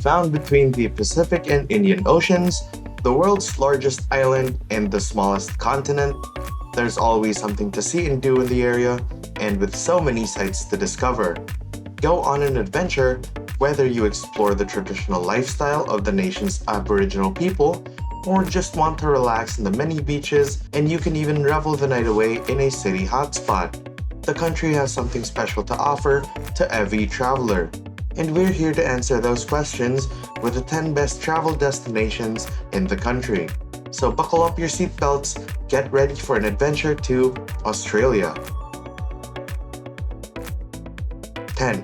Found between the Pacific and Indian Oceans, the world's largest island and the smallest continent, there's always something to see and do in the area, and with so many sights to discover. Go on an adventure, whether you explore the traditional lifestyle of the nation's Aboriginal people, or just want to relax in the many beaches, and you can even revel the night away in a city hotspot. The country has something special to offer to every traveler. And we're here to answer those questions with the 10 best travel destinations in the country. So buckle up your seatbelts, get ready for an adventure to Australia. 10.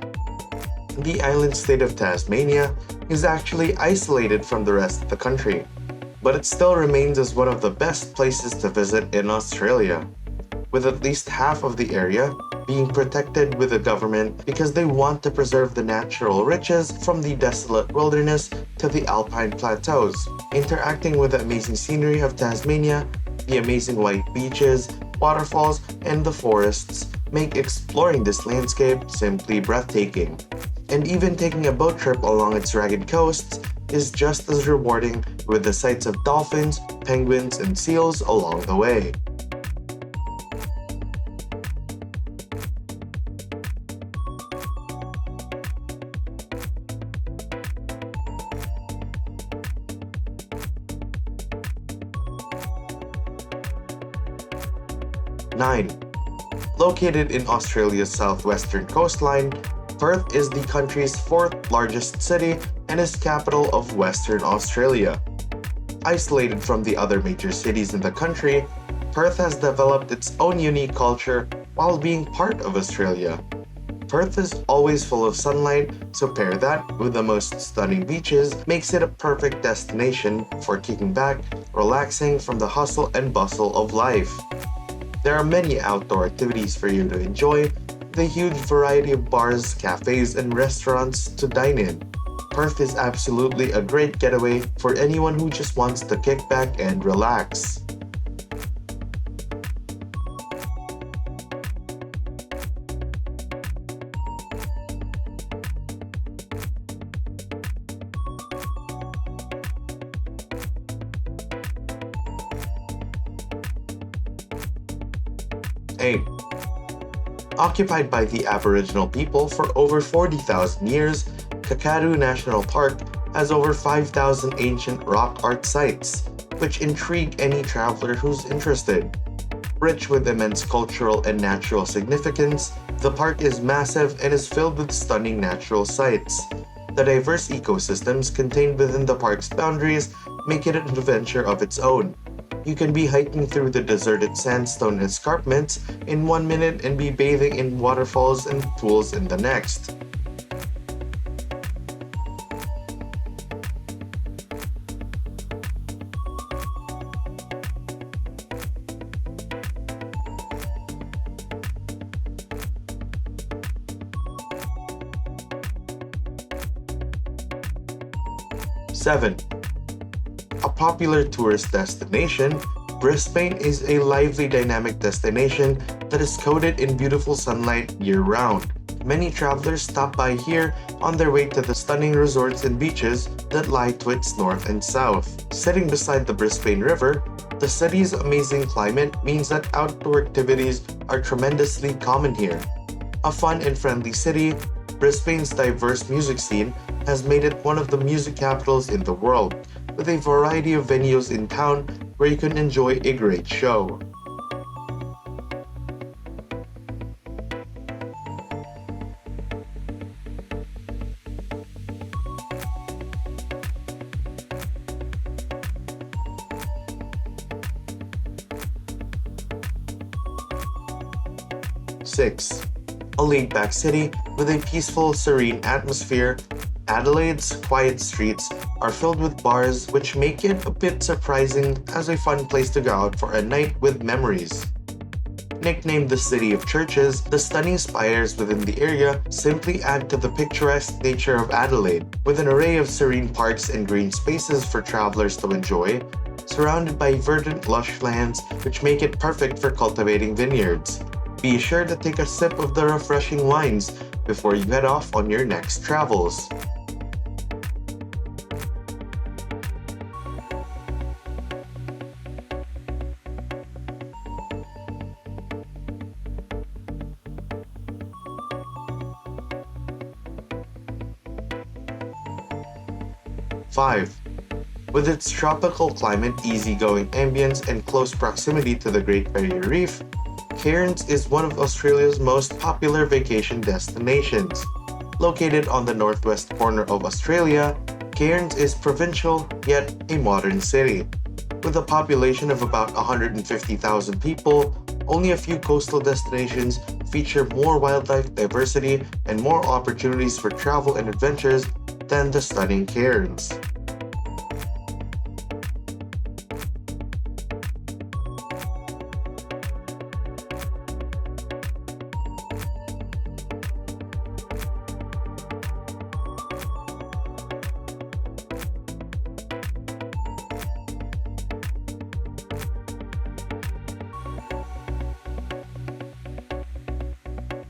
The island state of Tasmania is actually isolated from the rest of the country, but it still remains as one of the best places to visit in Australia, with at least half of the area being protected with the government because they want to preserve the natural riches from the desolate wilderness to the alpine plateaus. Interacting with the amazing scenery of Tasmania, the amazing white beaches, waterfalls, and the forests make exploring this landscape simply breathtaking. And even taking a boat trip along its rugged coasts is just as rewarding, with the sights of dolphins, penguins, and seals along the way. 9. Located in Australia's southwestern coastline, Perth is the country's fourth largest city and is capital of Western Australia. Isolated from the other major cities in the country, Perth has developed its own unique culture while being part of Australia. Perth is always full of sunlight, so pair that with the most stunning beaches makes it a perfect destination for kicking back, relaxing from the hustle and bustle of life. There are many outdoor activities for you to enjoy, with a huge variety of bars, cafes, and restaurants to dine in. Perth is absolutely a great getaway for anyone who just wants to kick back and relax. 8. Occupied by the Aboriginal people for over 40,000 years, Kakaru National Park has over 5,000 ancient rock art sites, which intrigue any traveler who's interested. Rich with immense cultural and natural significance, the park is massive and is filled with stunning natural sights. The diverse ecosystems contained within the park's boundaries make it an adventure of its own. You can be hiking through the deserted sandstone escarpments in 1 minute and be bathing in waterfalls and pools in the next. 7. A popular tourist destination, Brisbane is a lively, dynamic destination that is coated in beautiful sunlight year-round. Many travelers stop by here on their way to the stunning resorts and beaches that lie to its north and south. Sitting beside the Brisbane River, the city's amazing climate means that outdoor activities are tremendously common here. A fun and friendly city, Brisbane's diverse music scene has made it one of the music capitals in the world, with a variety of venues in town where you can enjoy a great show. 6. A laid-back city with a peaceful, serene atmosphere, Adelaide's quiet streets are filled with bars, which make it a bit surprising as a fun place to go out for a night with memories. Nicknamed the City of Churches, the stunning spires within the area simply add to the picturesque nature of Adelaide, with an array of serene parks and green spaces for travelers to enjoy, surrounded by verdant lush lands which make it perfect for cultivating vineyards. Be sure to take a sip of the refreshing wines before you head off on your next travels. 5. With its tropical climate, easygoing ambience, and close proximity to the Great Barrier Reef, Cairns is one of Australia's most popular vacation destinations. Located on the northwest corner of Australia, Cairns is provincial yet a modern city. With a population of about 150,000 people, only a few coastal destinations feature more wildlife diversity and more opportunities for travel and adventures than the stunning Cairns.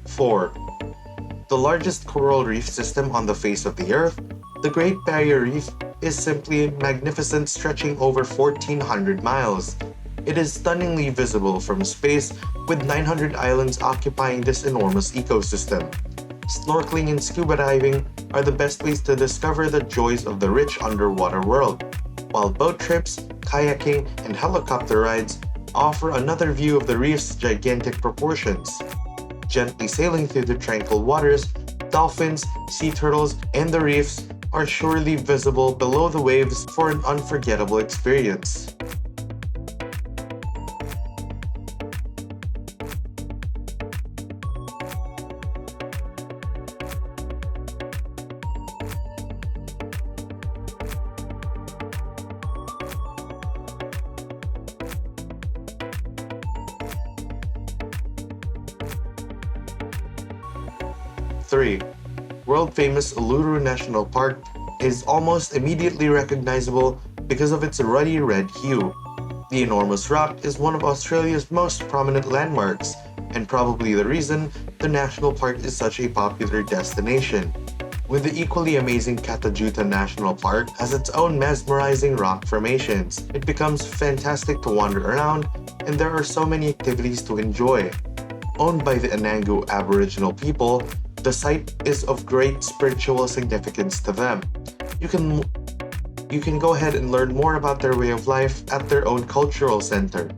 Four. The largest coral reef system on the face of the Earth, the Great Barrier Reef is simply magnificent, stretching over 1,400 miles. It is stunningly visible from space, with 900 islands occupying this enormous ecosystem. Snorkeling and scuba diving are the best ways to discover the joys of the rich underwater world, while boat trips, kayaking, and helicopter rides offer another view of the reef's gigantic proportions. Gently sailing through the tranquil waters, dolphins, sea turtles, and the reefs are surely visible below the waves for an unforgettable experience. Three. World-famous Uluru National Park is almost immediately recognizable because of its ruddy red hue. The enormous rock is one of Australia's most prominent landmarks, and probably the reason the national park is such a popular destination. With the equally amazing Katajuta National Park has its own mesmerizing rock formations, it becomes fantastic to wander around, and there are so many activities to enjoy. Owned by the Anangu Aboriginal people, the site is of great spiritual significance to them. You can go ahead and learn more about their way of life at their own cultural center.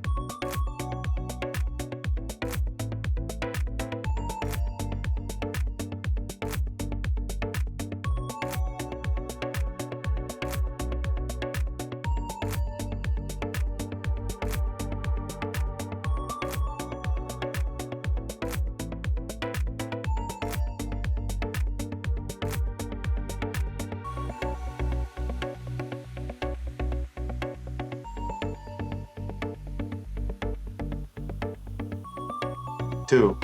Two.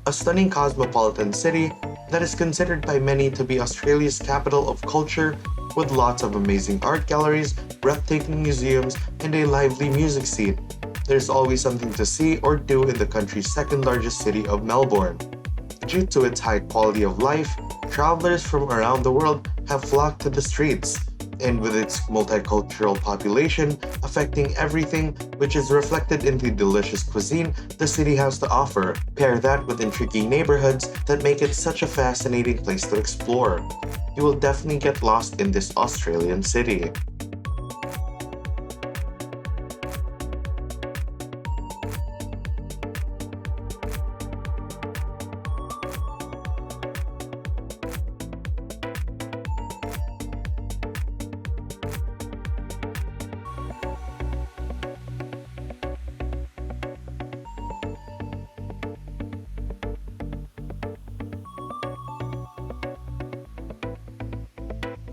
A stunning cosmopolitan city that is considered by many to be Australia's capital of culture, with lots of amazing art galleries, breathtaking museums, and a lively music scene. There's always something to see or do in the country's second largest city of Melbourne. Due to its high quality of life, travelers from around the world have flocked to the streets, and with its multicultural population affecting everything, which is reflected in the delicious cuisine the city has to offer. Pair that with intriguing neighborhoods that make it such a fascinating place to explore. You will definitely get lost in this Australian city.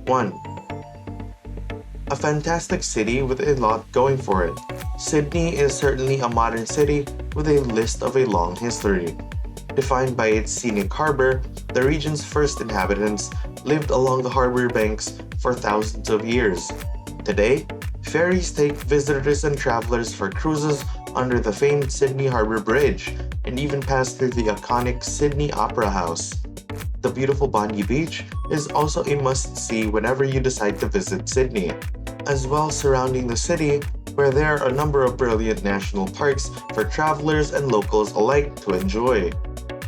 One. A fantastic city with a lot going for it. Sydney is certainly a modern city with a list of a long history. Defined by its scenic harbor, the region's first inhabitants lived along the harbor banks for thousands of years. Today, ferries take visitors and travelers for cruises under the famed Sydney Harbour Bridge and even pass through the iconic Sydney Opera House. The beautiful Bondi Beach is also a must-see whenever you decide to visit Sydney. As well, surrounding the city, where there are a number of brilliant national parks for travelers and locals alike to enjoy.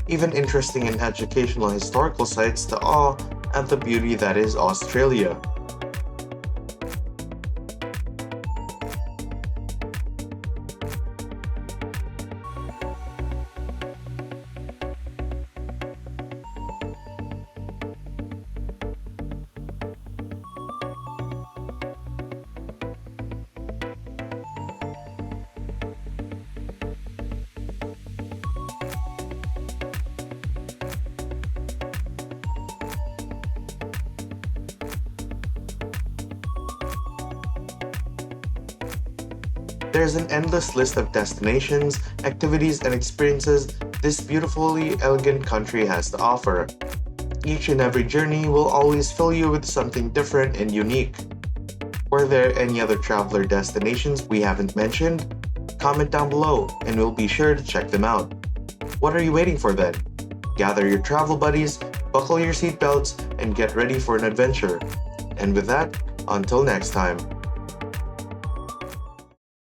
Even interesting and educational historical sites to awe at the beauty that is Australia. There's an endless list of destinations, activities, and experiences this beautifully elegant country has to offer. Each and every journey will always fill you with something different and unique. Were there any other traveler destinations we haven't mentioned? Comment down below and we'll be sure to check them out. What are you waiting for then? Gather your travel buddies, buckle your seatbelts, and get ready for an adventure. And with that, until next time.